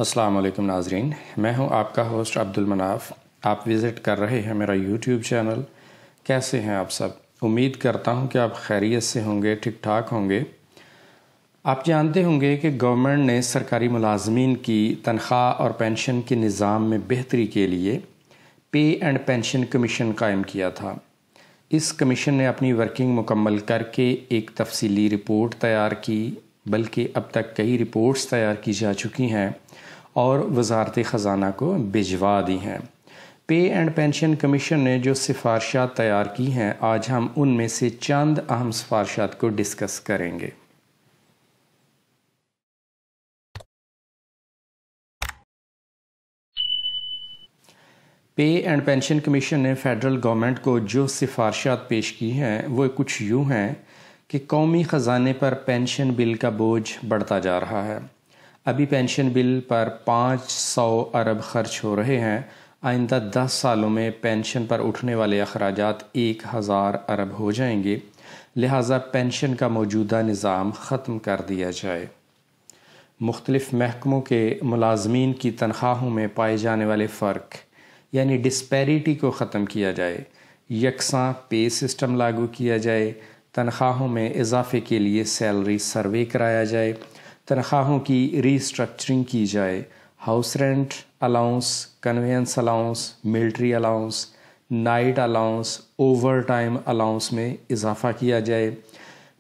السلام علیکم ناظرین، میں ہوں آپ کا ہوسٹ عبد المناف۔ آپ وزٹ کر رہے ہیں میرا یوٹیوب چینل۔ کیسے ہیں آپ سب؟ امید کرتا ہوں کہ آپ خیریت سے ہوں گے، ٹھیک ٹھاک ہوں گے۔ آپ جانتے ہوں گے کہ گورنمنٹ نے سرکاری ملازمین کی تنخواہ اور پینشن کے نظام میں بہتری کے لیے پے اینڈ پینشن کمیشن قائم کیا تھا۔ اس کمیشن نے اپنی ورکنگ مکمل کر کے ایک تفصیلی رپورٹ تیار کی، بلکہ اب تک کئی رپورٹس تیار کی جا چکی ہیں اور وزارت خزانہ کو بھجوا دی ہیں۔ پے اینڈ پینشن کمیشن نے جو سفارشات تیار کی ہیں، آج ہم ان میں سے چند اہم سفارشات کو ڈسکس کریں گے۔ پے اینڈ پینشن کمیشن نے فیڈرل گورنمنٹ کو جو سفارشات پیش کی ہیں وہ کچھ یوں ہیں کہ قومی خزانے پر پینشن بل کا بوجھ بڑھتا جا رہا ہے۔ ابھی پینشن بل پر 500 ارب خرچ ہو رہے ہیں، آئندہ 10 سالوں میں پینشن پر اٹھنے والے اخراجات 1000 ارب ہو جائیں گے، لہٰذا پینشن کا موجودہ نظام ختم کر دیا جائے۔ مختلف محکموں کے ملازمین کی تنخواہوں میں پائے جانے والے فرق یعنی ڈسپیریٹی کو ختم کیا جائے، یکساں پے سسٹم لاگو کیا جائے، تنخواہوں میں اضافے کے لیے سیلری سروے کرایا جائے، تنخواہوں کی ری اسٹرکچرنگ کی جائے، house rent allowance, conveyance allowance, military allowance, night allowance, over time allowance میں اضافہ کیا جائے،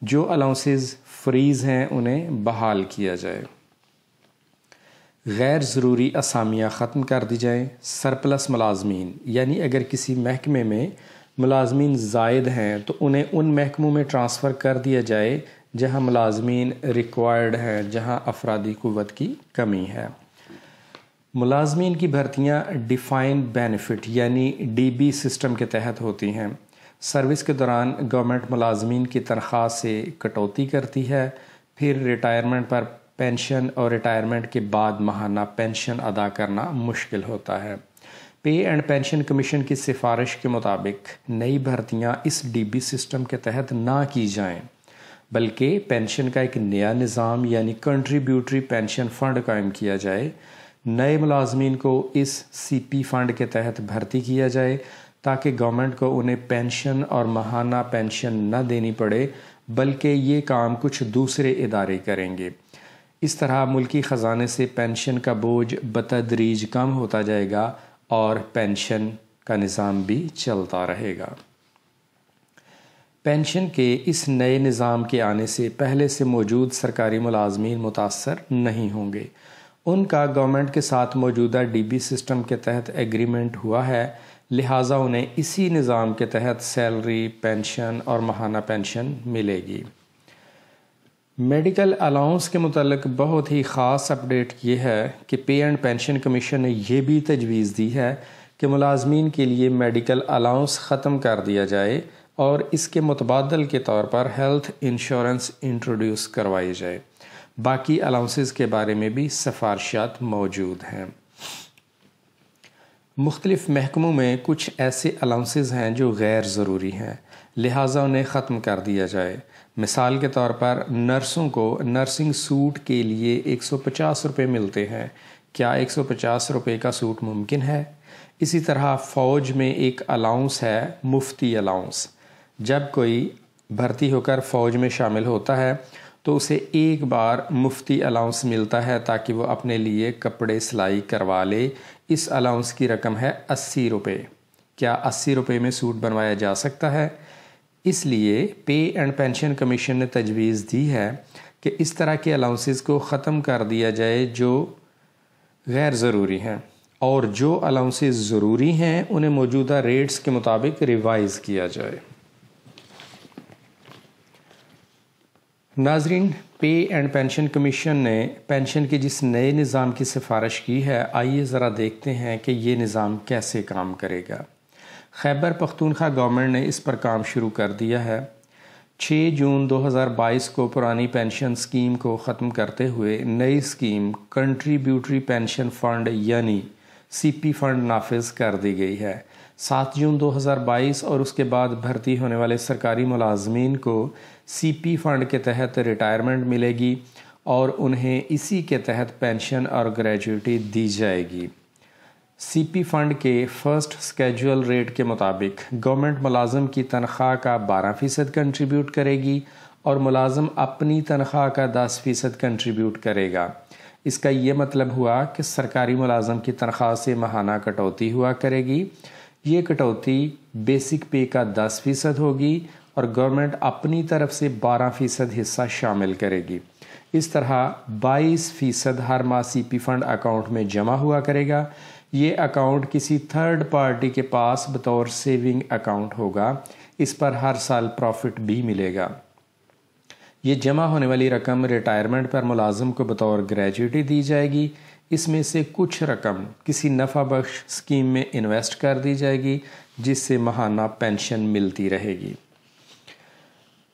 جو الاؤنسز فریز ہیں انہیں بحال کیا جائے، غیر ضروری اسامیاں ختم کر دی جائیں، سرپلس ملازمین یعنی اگر کسی محکمے میں ملازمین زائد ہیں تو انہیں ان محکموں میں ٹرانسفر کر دیا جائے جہاں ملازمین ریکوائرڈ ہیں، جہاں افرادی قوت کی کمی ہے۔ ملازمین کی بھرتیاں ڈیفائنڈ بینیفٹ یعنی ڈی بی سسٹم کے تحت ہوتی ہیں۔ سروس کے دوران گورنمنٹ ملازمین کی تنخواہ سے کٹوتی کرتی ہے، پھر ریٹائرمنٹ پر پینشن اور ریٹائرمنٹ کے بعد ماہانہ پینشن ادا کرنا مشکل ہوتا ہے۔ پے اینڈ پینشن کمیشن کی سفارش کے مطابق نئی بھرتیاں اس ڈی بی سسٹم کے تحت نہ کی جائیں، بلکہ پینشن کا ایک نیا نظام یعنی کنٹریبیوٹری پینشن فنڈ قائم کیا جائے۔ نئے ملازمین کو اس سی پی فنڈ کے تحت بھرتی کیا جائے تاکہ گورنمنٹ کو انہیں پینشن اور ماہانہ پینشن نہ دینی پڑے، بلکہ یہ کام کچھ دوسرے ادارے کریں گے۔ اس طرح ملکی خزانے سے پینشن کا بوجھ بتدریج کم ہوتا جائے گا اور پینشن کا نظام بھی چلتا رہے گا۔ پینشن کے اس نئے نظام کے آنے سے پہلے سے موجود سرکاری ملازمین متاثر نہیں ہوں گے۔ ان کا گورنمنٹ کے ساتھ موجودہ ڈی بی سسٹم کے تحت ایگریمنٹ ہوا ہے، لہٰذا انہیں اسی نظام کے تحت سیلری، پینشن اور ماہانہ پینشن ملے گی۔ میڈیکل الاؤنس کے متعلق بہت ہی خاص اپڈیٹ یہ ہے کہ پے اینڈ پینشن کمیشن نے یہ بھی تجویز دی ہے کہ ملازمین کے لیے میڈیکل الاؤنس ختم کر دیا جائے اور اس کے متبادل کے طور پر ہیلتھ انشورنس انٹروڈیوس کروائی جائے۔ باقی الاؤنسز کے بارے میں بھی سفارشات موجود ہیں۔ مختلف محکموں میں کچھ ایسے الاؤنسز ہیں جو غیر ضروری ہیں، لہٰذا انہیں ختم کر دیا جائے۔ مثال کے طور پر نرسوں کو نرسنگ سوٹ کے لیے 150 روپے ملتے ہیں، کیا 150 روپے کا سوٹ ممکن ہے؟ اسی طرح فوج میں ایک الاؤنس ہے، مفتی الاؤنس۔ جب کوئی بھرتی ہو کر فوج میں شامل ہوتا ہے تو اسے ایک بار مفتی الاؤنس ملتا ہے تاکہ وہ اپنے لیے کپڑے سلائی کروا لے۔ اس الاؤنس کی رقم ہے 80 روپے۔ کیا 80 روپے میں سوٹ بنوایا جا سکتا ہے؟ اس لیے پے اینڈ پینشن کمیشن نے تجویز دی ہے کہ اس طرح کے الاؤنسز کو ختم کر دیا جائے جو غیر ضروری ہیں، اور جو الاؤنسز ضروری ہیں انہیں موجودہ ریٹس کے مطابق ریوائز کیا جائے۔ ناظرین، پے اینڈ پینشن کمیشن نے پینشن کے جس نئے نظام کی سفارش کی ہے، آئیے ذرا دیکھتے ہیں کہ یہ نظام کیسے کام کرے گا۔ خیبر پختونخوا گورنمنٹ نے اس پر کام شروع کر دیا ہے۔ 6 جون 2022 کو پرانی پینشن سکیم کو ختم کرتے ہوئے نئی سکیم کنٹریبیوٹری پینشن فنڈ یعنی سی پی فنڈ نافذ کر دی گئی ہے۔ 7 جون 2022 اور اس کے بعد بھرتی ہونے والے سرکاری ملازمین کو سی پی فنڈ کے تحت ریٹائرمنٹ ملے گی اور انہیں اسی کے تحت پینشن اور گریجویٹی دی جائے گی۔ سی پی فنڈ کے فرسٹ اسکیجول ریٹ کے مطابق گورنمنٹ ملازم کی تنخواہ کا 12% کنٹریبیوٹ کرے گی اور ملازم اپنی تنخواہ کا 10% کنٹریبیوٹ کرے گا۔ اس کا یہ مطلب ہوا کہ سرکاری ملازم کی تنخواہ سے ماہانہ کٹوتی ہوا کرے گی۔ یہ کٹوتی بیسک پے کا 10% ہوگی اور گورنمنٹ اپنی طرف سے 12% حصہ شامل کرے گی۔ اس طرح 22% ہر ماہ سی پی فنڈ اکاؤنٹ میں جمع ہوا کرے گا۔ یہ اکاؤنٹ کسی تھرڈ پارٹی کے پاس بطور سیونگ اکاؤنٹ ہوگا۔ اس پر ہر سال پروفٹ بھی ملے گا۔ یہ جمع ہونے والی رقم ریٹائرمنٹ پر ملازم کو بطور گریجویٹی دی جائے گی۔ اس میں سے کچھ رقم کسی نفع بخش اسکیم میں انویسٹ کر دی جائے گی جس سے ماہانہ پینشن ملتی رہے گی۔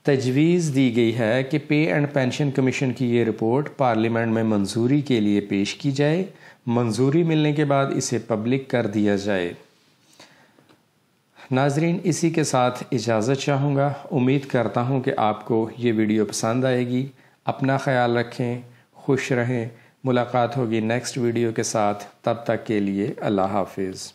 تجویز دی گئی ہے کہ پے اینڈ پینشن کمیشن کی یہ رپورٹ پارلیمنٹ میں منظوری کے لیے پیش کی جائے۔ منظوری ملنے کے بعد اسے پبلک کر دیا جائے۔ ناظرین، اسی کے ساتھ اجازت چاہوں گا۔ امید کرتا ہوں کہ آپ کو یہ ویڈیو پسند آئے گی۔ اپنا خیال رکھیں، خوش رہیں۔ ملاقات ہوگی نیکسٹ ویڈیو کے ساتھ، تب تک کے لیے اللہ حافظ۔